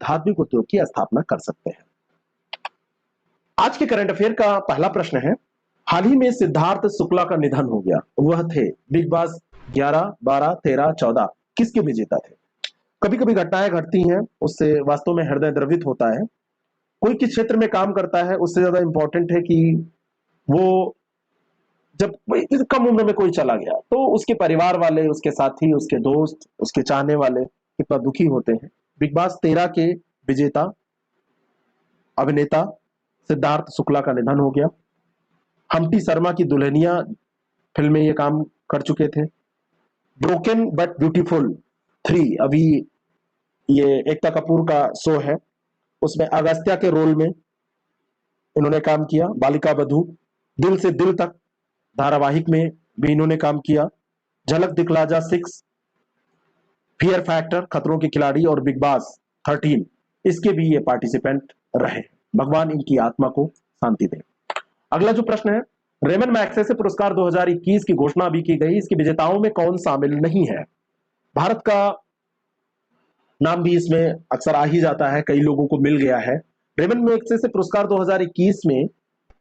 धात्विक उद्योग की स्थापना कर सकते हैं। आज के करंट अफेयर का पहला प्रश्न है, हाल ही में सिद्धार्थ शुक्ला का निधन हो गया। वह थे बिग बॉस 11, 12, 13, 14 किसके विजेता थे? कभी कभी घटनाएं घटती हैं, उससे वास्तव में हृदय द्रवित होता है। कोई किस क्षेत्र में काम करता है, उससे ज्यादा इंपॉर्टेंट है कि वो जब कम उम्र में कोई चला गया तो उसके परिवार वाले, उसके साथी, उसके दोस्त, उसके चाहने वाले कितना दुखी होते हैं। बिग बॉस 13 के विजेता अभिनेता सिद्धार्थ शुक्ला का निधन हो गया। हम्टी शर्मा की दुल्हनिया फिल्म में ये काम कर चुके थे। ब्रोकन बट ब्यूटीफुल 3 अभी ये एकता कपूर का शो है, उसमें अगस्त्या के रोल में इन्होंने काम किया। बालिका वधू, दिल से दिल तक धारावाहिक में भी इन्होंने काम किया। झलक दिखला जा 6, फियर फैक्टर, खतरों के खिलाड़ी और बिग बॉस 13 इसके भी ये पार्टिसिपेंट रहे। भगवान इनकी आत्मा को शांति दे। अगला जो प्रश्न है, रेमन मैग्सेसे पुरस्कार 2021 की घोषणा अभी की गई, इसके विजेताओं में कौन शामिल नहीं है? भारत का नाम भी इसमें अक्सर आ ही जाता है, कई लोगों को मिल गया है। रेमन मैग्सेसे पुरस्कार 2021 में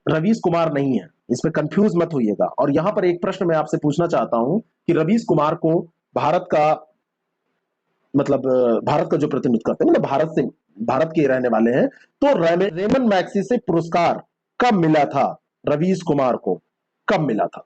रवीश कुमार नहीं है, इसमें कंफ्यूज मत होइएगा। और यहां पर एक प्रश्न मैं आपसे पूछना चाहता हूं कि रवीश कुमार को भारत का भारत का जो प्रतिनिधित्व करते हैं, मतलब भारत के रहने वाले हैं, तो रेमन मैग्सेसे पुरस्कार कब मिला था? रवीश कुमार को कब मिला था?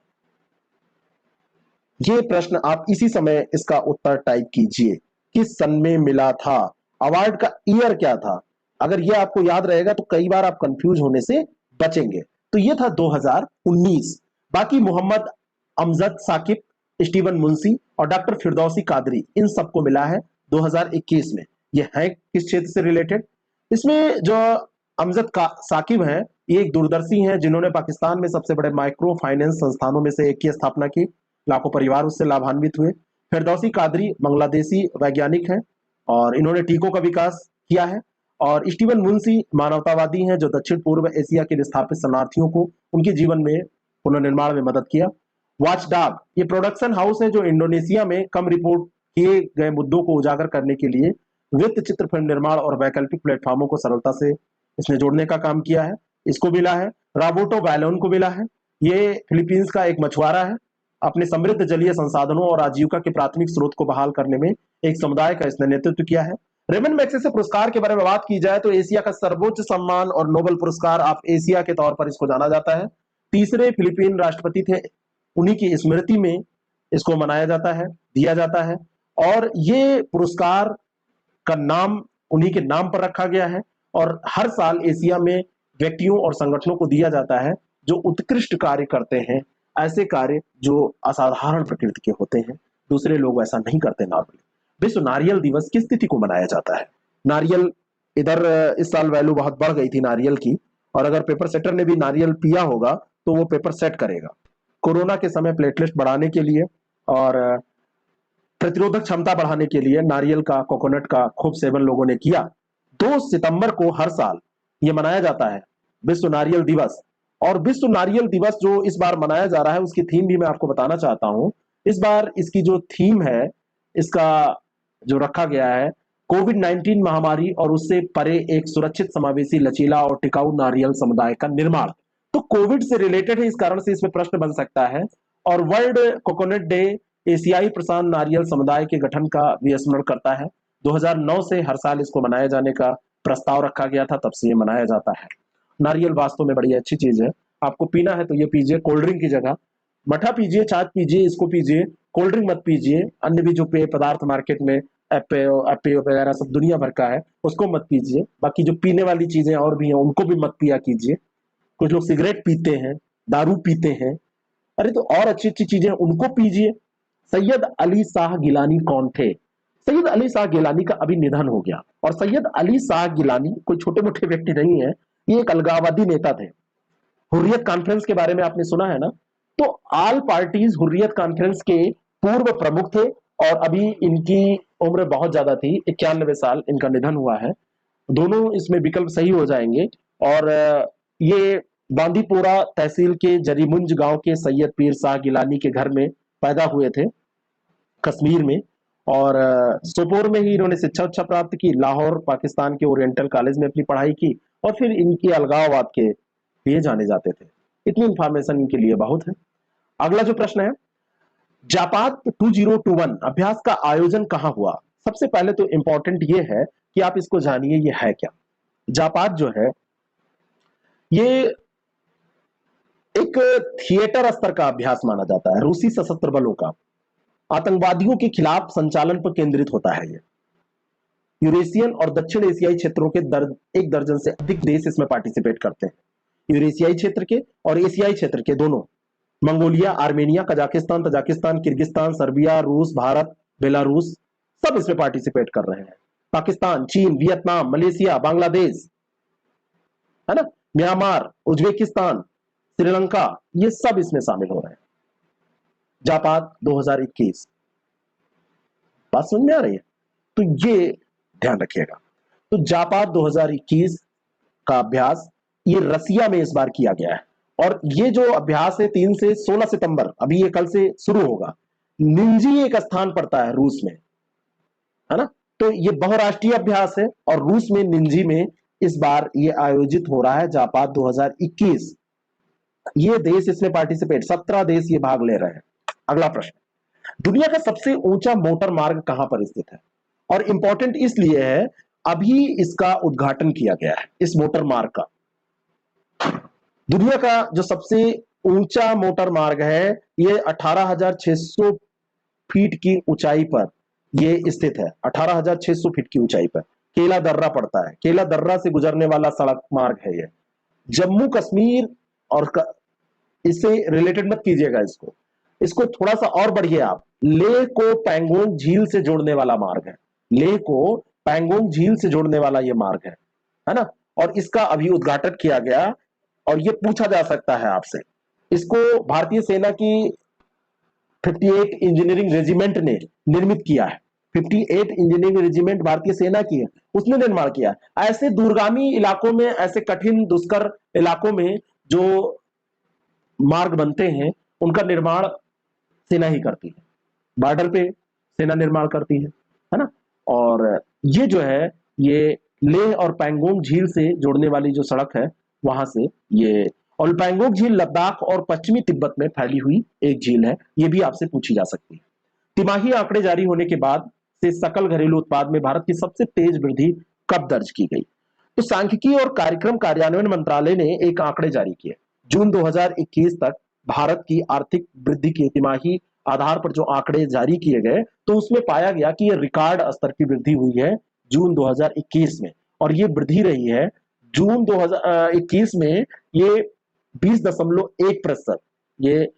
ये प्रश्न आप इसी समय इसका उत्तर टाइप कीजिए। किस सन में मिला था? अवार्ड का ईयर क्या था? अगर ये आपको याद रहेगा तो कई बार आप कंफ्यूज होने से बचेंगे। तो ये था 2019। बाकी मोहम्मद अमजद साकिब, स्टीवन मुंशी और डॉक्टर फिरदौसी कादरी, इन सबको मिला है 2021 में। ये है किस क्षेत्र से रिलेटेड? इसमें जो अमजद साकिब हैं, ये एक दूरदर्शी हैं जिन्होंने पाकिस्तान में सबसे बड़े माइक्रो फाइनेंस संस्थानों में से एक की स्थापना की। लाखों परिवार उससे लाभान्वित हुए। फिरदौसी कादरी बांग्लादेशी वैज्ञानिक हैं और इन्होंने टीकों का विकास किया है। और स्टीवन मुंशी मानवतावादी हैं जो दक्षिण पूर्व एशिया के विस्थापित शरणार्थियों को उनके जीवन में पुनर्निर्माण में मदद किया। वॉचडॉग ये प्रोडक्शन हाउस है जो इंडोनेशिया में कम रिपोर्ट किए गए मुद्दों को उजागर करने के लिए वृत्त चित्र फिल्म निर्माण और वैकल्पिक प्लेटफॉर्मों को सरलता से इसने जोड़ने का काम किया है। इसको मिला है। राबोटो बैलोन को मिला है। ये फिलीपींस का एक मछुआरा है। अपने समृद्ध जलीय संसाधनों और आजीविका के प्राथमिक स्रोत को बहाल करने में एक समुदाय का इसने नेतृत्व किया है। रेमन मैग्सेसे पुरस्कार के बारे में बात की जाए तो एशिया का सर्वोच्च सम्मान और नोबेल पुरस्कार ऑफ एशिया के तौर पर इसको जाना जाता है। तीसरे फिलीपीन राष्ट्रपति थे, उन्हीं की स्मृति में इसको मनाया जाता है, दिया जाता है। और ये पुरस्कार का नाम उन्हीं के नाम पर रखा गया है और हर साल एशिया में व्यक्तियों और संगठनों को दिया जाता है जो उत्कृष्ट कार्य करते हैं, ऐसे कार्य जो असाधारण प्रकृति के होते हैं, दूसरे लोग ऐसा नहीं करते नॉर्मली। विश्व नारियल दिवस किस तिथि को मनाया जाता है? नारियल इधर इस साल वैल्यू बहुत बढ़ गई थी नारियल की, और अगर पेपर सेटर ने भी नारियल पिया होगा तो वो पेपर सेट करेगा। कोरोना के समय प्लेटलेट बढ़ाने के लिए और प्रतिरोधक क्षमता बढ़ाने के लिए नारियल का, कोकोनट का खूब सेवन लोगों ने किया। 2 सितंबर को हर साल ये मनाया जाता है विश्व नारियल दिवस। और विश्व नारियल दिवस जो इस बार मनाया जा रहा है उसकी थीम भी मैं आपको बताना चाहता हूं। इस बार इसकी जो थीम है, इसका जो रखा गया है, कोविड-19 महामारी और उससे परे एक सुरक्षित, समावेशी, लचीला और टिकाऊ नारियल समुदाय का निर्माण। तो कोविड से रिलेटेड है, इस कारण से इसमें प्रश्न बन सकता है। और वर्ल्ड कोकोनट डे एशियाई प्रशांत नारियल समुदाय के गठन का भी स्मरण करता है। 2009 से हर साल इसको मनाए जाने का प्रस्ताव रखा गया था, तब से ये मनाया जाता है। नारियल वास्तव में बड़ी अच्छी चीज है। आपको पीना है तो ये पीजिए कोल्ड ड्रिंक की जगह। मठा पीजिए, छाछ पीजिए, इसको पीजिए, कोल्ड ड्रिंक मत पीजिए। अन्य भी जो पेय पदार्थ मार्केट में एपे वगैरह सब दुनिया भर का है, उसको मत पीजिए। बाकी जो पीने वाली चीजें और भी हैं उनको भी मत पिया कीजिए। कुछ लोग सिगरेट पीते हैं, दारू पीते हैं, अरे तो और अच्छी अच्छी चीजें उनको पीजिए। सैयद अली शाह गिलानी कौन थे? सैयद अली शाह गिलानी का अभी निधन हो गया। और सैयद अली शाह गिलानी कोई छोटे मोटे व्यक्ति नहीं है, ये एक अलगाववादी नेता थे। हुर्रियत कॉन्फ्रेंस के बारे में आपने सुना है ना? तो ऑल पार्टीज हुर्रियत कॉन्फ्रेंस के पूर्व प्रमुख थे और अभी इनकी उम्र बहुत ज्यादा थी, 91 साल इनका निधन हुआ है। दोनों इसमें विकल्प सही हो जाएंगे। और ये बांदीपोरा तहसील के जरीमुंज गांव के सैयद पीर शाह गिलानी के घर में पैदा हुए थे, कश्मीर में। और सोपोर में ही इन्होंने शिक्षा उच्छा प्राप्त की, लाहौर पाकिस्तान के ओरिएंटल कॉलेज में अपनी पढ़ाई की, और फिर इनकी अलगाववाद के लिए जाने जाते थे। इतनी इंफॉर्मेशन इनके लिए बहुत है। अगला जो प्रश्न है, जापात 2021 अभ्यास का आयोजन कहां हुआ? सबसे पहले तो इंपॉर्टेंट ये है कि आप इसको जानिए ये है क्या। जापात जो है ये एक थिएटर स्तर का अभ्यास माना जाता है, रूसी सशस्त्र बलों का आतंकवादियों के खिलाफ संचालन पर केंद्रित होता है। ये यूरेशियन और दक्षिण एशियाई क्षेत्रों के एक दर्जन से अधिक देश इसमें पार्टिसिपेट करते हैं। यूरेशियाई क्षेत्र के और एशियाई क्षेत्र के दोनों, Mongolia, Armenia, Kazakhstan, Tajikistan, Kyrgyzstan, Serbia, रूस, भारत, बेलारूस, सब इसमें पार्टिसिपेट कर रहे हैं। पाकिस्तान, चीन, वियतनाम, मलेशिया, बांग्लादेश, है ना, म्यांमार, उज्बेकिस्तान, श्रीलंका, ये सब इसमें शामिल हो रहे हैं। जापात 2021, बात समझ में आ रही है? तो ये ध्यान रखिएगा। तो जापात 2021 का अभ्यास ये रसिया में इस बार किया गया है, और ये जो अभ्यास है 3 से 16 सितंबर, अभी ये कल से शुरू होगा। निंजी एक स्थान पड़ता है रूस में, है ना, तो ये बहुराष्ट्रीय अभ्यास है, और रूस में निंजी में इस बार ये आयोजित हो रहा है जापात 2021। ये देश इसमें पार्टिसिपेट, 17 देश ये भाग ले रहे हैं। अगला प्रश्न, दुनिया का सबसे ऊंचा मोटर मार्ग कहां पर स्थित है? और इंपॉर्टेंट इसलिए है, अभी इसका उद्घाटन किया गया है, इस मोटर मार्ग का। दुनिया का जो सबसे ऊंचा मोटर मार्ग है ये 18,600 फीट की ऊंचाई पर ये स्थित है। 18,600 फीट की ऊंचाई पर केला दर्रा पड़ता है। केला दर्रा से गुजरने वाला सड़क मार्ग है ये। जम्मू कश्मीर और इससे रिलेटेड मत कीजिएगा इसको, इसको थोड़ा सा और बढ़िए आप, लेह को पैंगोंग झील से जोड़ने वाला मार्ग है। लेह को पैंगोंग झील से जोड़ने वाला ये मार्ग है ना, और इसका अभी उद्घाटन किया गया। और ये पूछा जा सकता है आपसे, इसको भारतीय सेना की 58 इंजीनियरिंग रेजिमेंट ने निर्मित किया है। 58 इंजीनियरिंग रेजिमेंट भारतीय सेना की है, उसने निर्माण किया है। ऐसे दूरगामी इलाकों में, ऐसे कठिन दुष्कर इलाकों में जो मार्ग बनते हैं उनका निर्माण सेना ही करती है। बॉर्डर पे सेना निर्माण करती है ना। और ये जो है ये लेह और पैंगोंग झील से जोड़ने वाली जो सड़क है वहां से ये, और पैंगोंग झील लद्दाख और पश्चिमी तिब्बत में फैली हुई एक झील है, ये भी आपसे पूछी जा सकती है। तिमाही आंकड़े जारी होने के बाद से सकल घरेलू उत्पाद में भारत की सबसे तेज वृद्धि कब दर्ज की गई? तो सांख्यिकी और कार्यक्रम कार्यान्वयन मंत्रालय ने एक आंकड़े जारी किए। जून 2021 तक भारत की आर्थिक वृद्धि के तिमाही आधार पर जो आंकड़े जारी किए गए, तो उसमें पाया गया कि यह रिकॉर्ड स्तर की वृद्धि हुई है जून 2021 में, और ये वृद्धि रही है जून 2021 में ये 20.1%। ये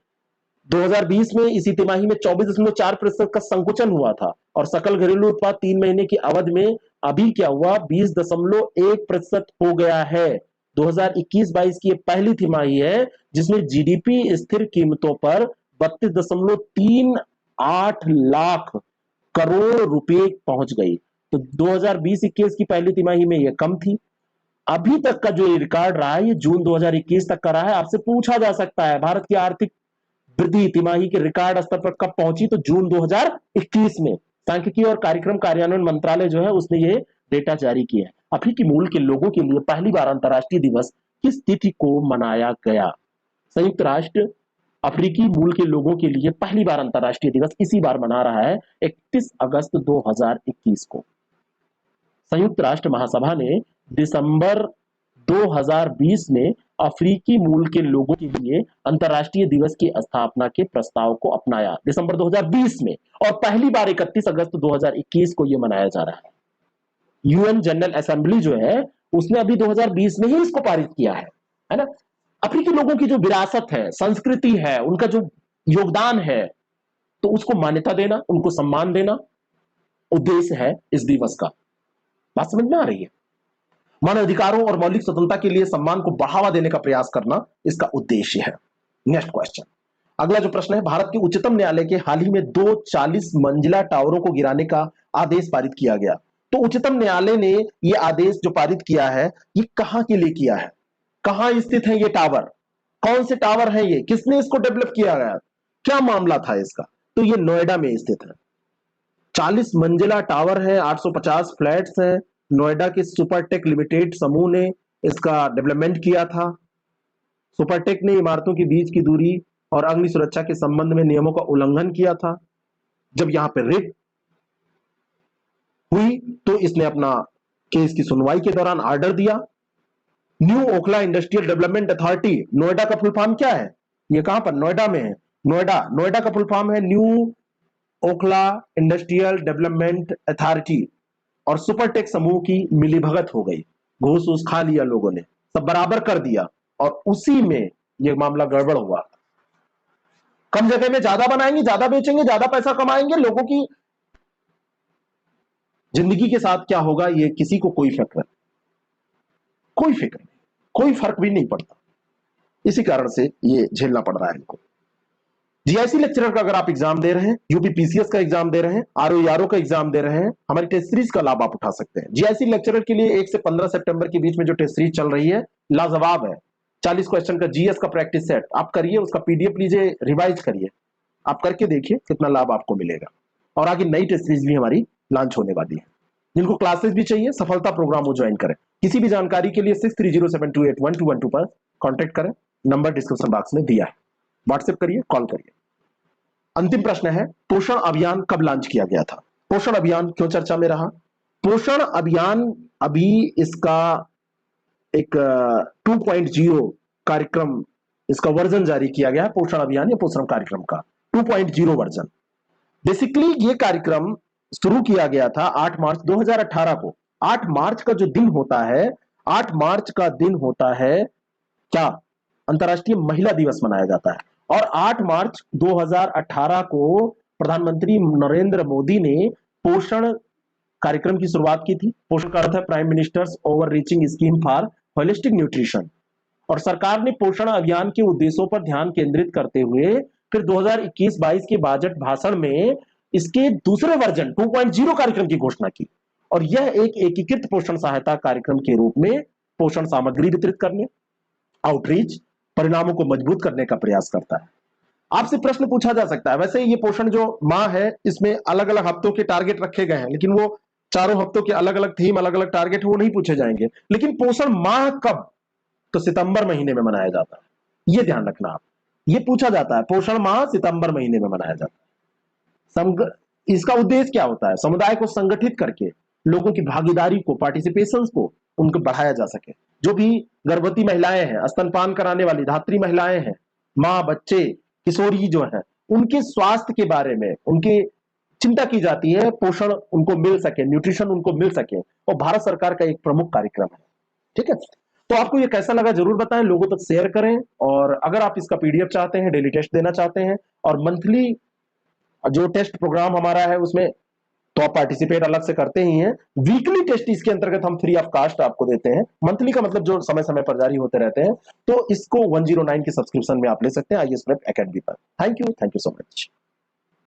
2020 में इसी तिमाही में 24.4% का संकुचन हुआ था, और सकल घरेलू उत्पाद 3 महीने की अवधि में अभी क्या हुआ, 20.1% हो गया है। 2021-22 की पहली तिमाही है जिसमें जीडीपी स्थिर कीमतों पर 32.38 लाख करोड़ रुपए पहुंच गई। तो 2020-21 की पहली तिमाही में यह कम थी। अभी तक का जो रिकॉर्ड रहा है ये जून 2021 तक का रहा है। आपसे पूछा जा सकता है भारत की आर्थिक वृद्धि तिमाही के रिकॉर्ड स्तर पर कब पहुंची, तो जून 2021 में। सांख्यिकी और कार्यक्रम कार्यान्वयन मंत्रालय जो है उसने ये डेटा जारी किया है। अफ्रीकी मूल के लोगों के लिए पहली बार अंतर्राष्ट्रीय दिवस किस तिथि को मनाया गया? संयुक्त राष्ट्र अफ्रीकी मूल के लोगों के लिए पहली बार अंतर्राष्ट्रीय दिवस इसी बार मना रहा है 31 अगस्त 2021 को। संयुक्त राष्ट्र महासभा ने दिसंबर 2020 में अफ्रीकी मूल के लोगों के लिए अंतर्राष्ट्रीय दिवस की स्थापना के प्रस्ताव को अपनाया, दिसंबर 2020 में, और पहली बार 31 अगस्त 2021 को यह मनाया जा रहा है। यूएन जनरल असेंबली जो है उसने अभी 2020 में ही इसको पारित किया है ना। अफ्रीकी लोगों की जो विरासत है, संस्कृति है, उनका जो योगदान है, तो उसको मान्यता देना, उनको सम्मान देना उद्देश्य है इस दिवस का। बात समझ में आ रही है? मानव अधिकारों और मौलिक स्वतंत्रता के लिए सम्मान को बढ़ावा देने का प्रयास करना इसका उद्देश्य है। नेक्स्ट क्वेश्चन, अगला जो प्रश्न है, भारत के उच्चतम न्यायालय के हाल ही में 2 40 मंजिला टावरों को गिराने का आदेश पारित किया गया। तो उच्चतम न्यायालय ने यह आदेश जो पारित किया है ये कहां के लिए किया है? कहां स्थित है ये टावर? कौन से टावर है ये? किसने इसको डेवलप किया गया? क्या मामला था इसका? तो ये नोएडा में स्थित है। 40 मंजिला टावर है, 850 फ्लैट्स हैं। नोएडा के सुपरटेक लिमिटेड समूह ने इसका डेवलपमेंट किया था। सुपरटेक ने इमारतों के बीच की दूरी और अग्नि सुरक्षा के संबंध में नियमों का उल्लंघन किया था। जब यहां पर रिट हुई तो इसने अपना केस की सुनवाई के दौरान ऑर्डर दिया। New Okhla industrial development authority, Noida का फुल फॉर्म क्या है? ये कहां पर? नोएडा में है। नोएडा का फुल फॉर्म है new Okhla industrial development authority. और सुपरटेक समूह की मिलीभगत हो गई, घूस घूस खा लिया लोगों ने, सब बराबर कर दिया और उसी में यह मामला गड़बड़ हुआ। कम जगह में ज्यादा बनाएंगे, ज्यादा बेचेंगे, ज्यादा पैसा कमाएंगे, लोगों की जिंदगी के साथ क्या होगा ये किसी को कोई फिक्र नहीं, कोई फर्क भी नहीं पड़ता। इसी कारण से ये झेलना पड़ रहा है इनको। जीआईसी लेक्चरर का अगर आप एग्जाम दे रहे हैं, यूपी पीसीएस का एग्जाम दे रहे हैं, आरओ का एग्जाम दे रहे हैं, हमारी टेस्ट सीरीज का लाभ आप उठा सकते हैं। जीआईसी लेक्चरर के लिए 1 से 15 सितंबर के बीच में जो टेस्ट सीरीज चल रही है लाजवाब है। 40 क्वेश्चन का जीएस का प्रैक्टिस सेट आप करिए, उसका पीडीएफ लीजिए, रिवाइज करिए, आप करके देखिए कितना लाभ आपको मिलेगा। और आगे नई टेस्ट सीरीज भी हमारी लॉन्च होने वाली है। जिनको क्लासेस भी चाहिए, सफलता प्रोग्राम वो ज्वाइन करें। किसी भी जानकारी के लिए 6307281212 पर कॉन्टेक्ट करें, नंबर डिस्क्रिप्शन बॉक्स में दिया है। व्हाट्सएप करिए, कॉल करिए। अंतिम प्रश्न है, पोषण अभियान कब लॉन्च किया गया था? पोषण अभियान क्यों चर्चा में रहा? पोषण अभियान अभी इसका एक 2.0 कार्यक्रम, इसका वर्जन जारी किया गया है। पोषण अभियान या पोषण कार्यक्रम का 2.0 वर्जन। बेसिकली ये कार्यक्रम शुरू किया गया था 8 मार्च 2018 को। 8 मार्च का जो दिन होता है, 8 मार्च का दिन होता है क्या? अंतर्राष्ट्रीय महिला दिवस मनाया जाता है। और 8 मार्च 2018 को प्रधानमंत्री नरेंद्र मोदी ने पोषण कार्यक्रम की शुरुआत की थी। पोषण का अर्थ है prime ministers over reaching scheme for holistic nutrition. और सरकार ने पोषण अभियान के उद्देश्यों पर ध्यान केंद्रित करते हुए फिर 2021-22 के बजट भाषण में इसके दूसरे वर्जन 2.0 कार्यक्रम की घोषणा की। और यह एक एकीकृत पोषण सहायता कार्यक्रम के रूप में पोषण सामग्री वितरित करने, आउटरीच, परिणामों को मजबूत करने का प्रयास करता है। आपसे प्रश्न पूछा जा सकता है, वैसे ये पोषण जो माह है इसमें अलग अलग हफ्तों के टारगेट रखे गए हैं, लेकिन वो चारों हफ्तों के अलग अलग थीम, अलग अलग टारगेट वो नहीं पूछे जाएंगे। लेकिन पोषण माह कब? तो सितंबर महीने में मनाया जाता है, ये ध्यान रखना आप। ये पूछा जाता है, पोषण माह सितंबर महीने में मनाया जाता है। इसका उद्देश्य क्या होता है? समुदाय को संगठित करके लोगों की भागीदारी को, पार्टिसिपेशन को उनको बढ़ाया जा सके। जो भी गर्भवती महिलाएं हैं, स्तनपान कराने वाली धात्री महिलाएं हैं, माँ, बच्चे, किशोरी जो हैं, उनके स्वास्थ्य के बारे में उनकी चिंता की जाती है, पोषण उनको मिल सके, न्यूट्रिशन उनको मिल सके, और भारत सरकार का एक प्रमुख कार्यक्रम है। ठीक है, तो आपको ये कैसा लगा जरूर बताएं, लोगों तक शेयर करें। और अगर आप इसका पीडीएफ चाहते हैं, डेली टेस्ट देना चाहते हैं, और मंथली जो टेस्ट प्रोग्राम हमारा है उसमें तो आप पार्टिसिपेट अलग से करते ही हैं। वीकली टेस्ट इसके अंतर्गत हम फ्री ऑफ कास्ट आपको देते हैं। मंथली का मतलब जो समय समय पर जारी होते रहते हैं। तो इसको 109 के सब्सक्रिप्शन में आप ले सकते हैं IAS Prep Academy पर। Thank you so much.